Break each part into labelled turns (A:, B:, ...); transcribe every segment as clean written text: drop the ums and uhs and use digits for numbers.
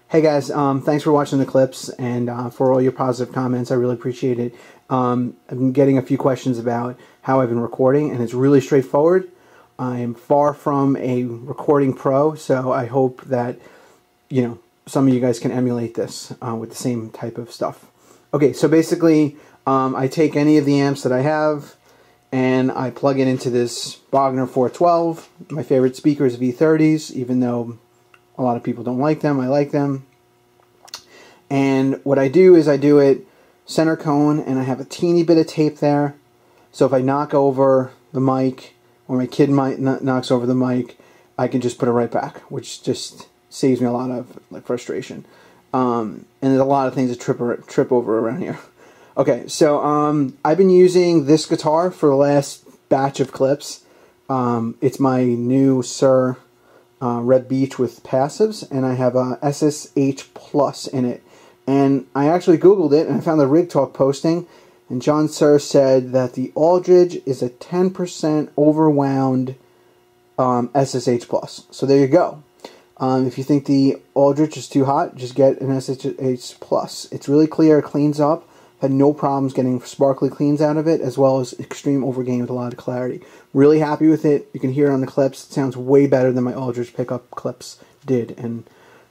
A: Hey guys, thanks for watching the clips and for all your positive comments. I really appreciate it. I've been getting a few questions about how I've been recording, and it's really straightforward. I am far from a recording pro, so I hope that, you know, some of you guys can emulate this with the same type of stuff. Okay, so basically, I take any of the amps that I have and I plug it into this Wagner 412. My favorite speaker is V30s, even though a lot of people don't like them. I like them. And what I do is I do it center cone, and I have a teeny bit of tape there. So if I knock over the mic, or my kid knocks over the mic, I can just put it right back, which just saves me a lot of frustration. And there's a lot of things to trip over around here. Okay, so I've been using this guitar for the last batch of clips. It's my new Sir Red Beach with passives, and I have a SSH Plus in it. And I actually Googled it, and I found the Rig Talk posting, and John Sir said that the Aldridge is a 10% overwound SSH Plus. So there you go. If you think the Aldridge is too hot, just get an SSH Plus. It's really clear, it cleans up. Had no problems getting sparkly cleans out of it, as well as extreme overgain with a lot of clarity. Really happy with it. You can hear it on the clips. It sounds way better than my Aldridge pickup clips did, and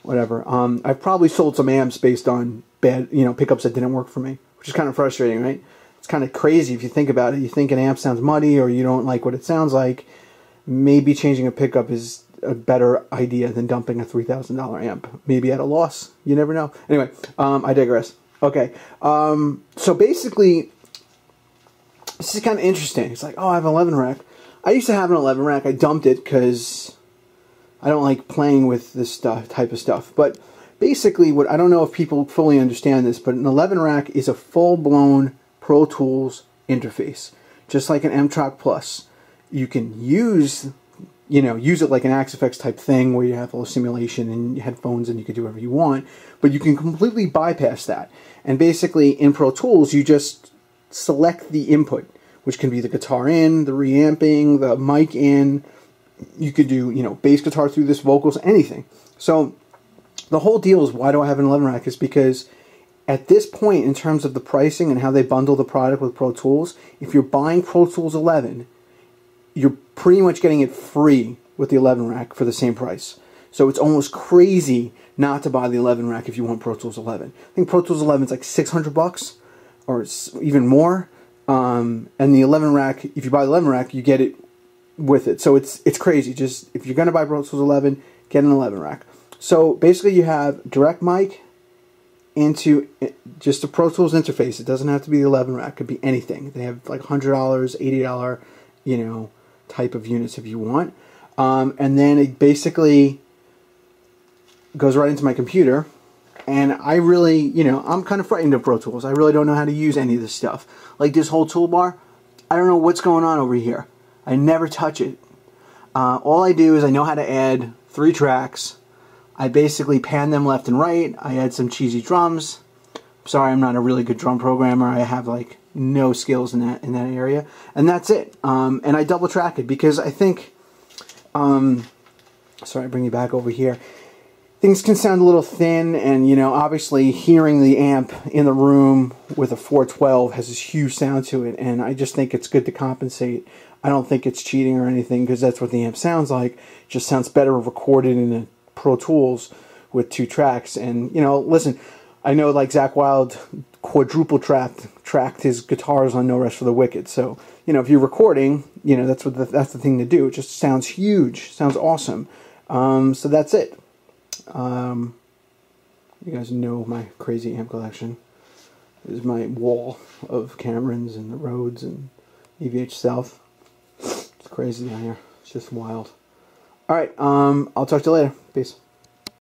A: whatever. I've probably sold some amps based on bad, pickups that didn't work for me, which is kind of frustrating, right? It's kind of crazy if you think about it. You think an amp sounds muddy, or you don't like what it sounds like. Maybe changing a pickup is a better idea than dumping a $3,000 amp. Maybe at a loss. You never know. Anyway, I digress. Okay, so basically, this is kind of interesting. It's like, oh, I have an 11 rack. I used to have an 11 rack. I dumped it because I don't like playing with this type of stuff. But basically, I don't know if people fully understand this, but an 11 rack is a full-blown Pro Tools interface, just like an M-Track Plus. You can use it like an Axe-Fx type thing where you have all the simulation and headphones and you can do whatever you want, but you can completely bypass that. And basically, in Pro Tools, you just select the input, which can be the guitar in, the reamping, the mic in. You could do, bass guitar through this, vocals, anything. So the whole deal is, why do I have an 11 rack? Is because at this point, in terms of the pricing and how they bundle the product with Pro Tools, if you're buying Pro Tools 11, you're pretty much getting it free with the 11 rack for the same price. So it's almost crazy not to buy the 11 rack if you want Pro Tools 11. I think Pro Tools 11 is like $600 or even more. And the 11 rack, if you buy the 11 rack, you get it with it. So it's crazy. Just if you're going to buy Pro Tools 11, get an 11 rack. So basically you have direct mic into just a Pro Tools interface. It doesn't have to be the 11 rack. It could be anything. They have like $100, $80, type of units if you want. And then it basically goes right into my computer. And I really, I'm kind of frightened of Pro Tools. I really don't know how to use any of this stuff. Like this whole toolbar, I don't know what's going on over here. I never touch it. All I do is I know how to add 3 tracks. I basically pan them left and right. I add some cheesy drums. Sorry, I'm not a really good drum programmer. I have like no skills in that area, and that's it. And I double track it because I think, sorry, I bring you back over here. Things can sound a little thin, and obviously hearing the amp in the room with a 412 has this huge sound to it, and I just think it's good to compensate. I don't think it's cheating or anything because that's what the amp sounds like. It just sounds better recorded in a Pro Tools with 2 tracks. And listen, I know like Zakk Wylde quadruple tracked his guitars on No Rest for the Wicked. So if you're recording, that's the thing to do. It just sounds huge, sounds awesome. So that's it. You guys know my crazy amp collection. This is my wall of Camerons and the Rhodes and EVH South. It's crazy down here. It's just wild. All right. I'll talk to you later. Peace.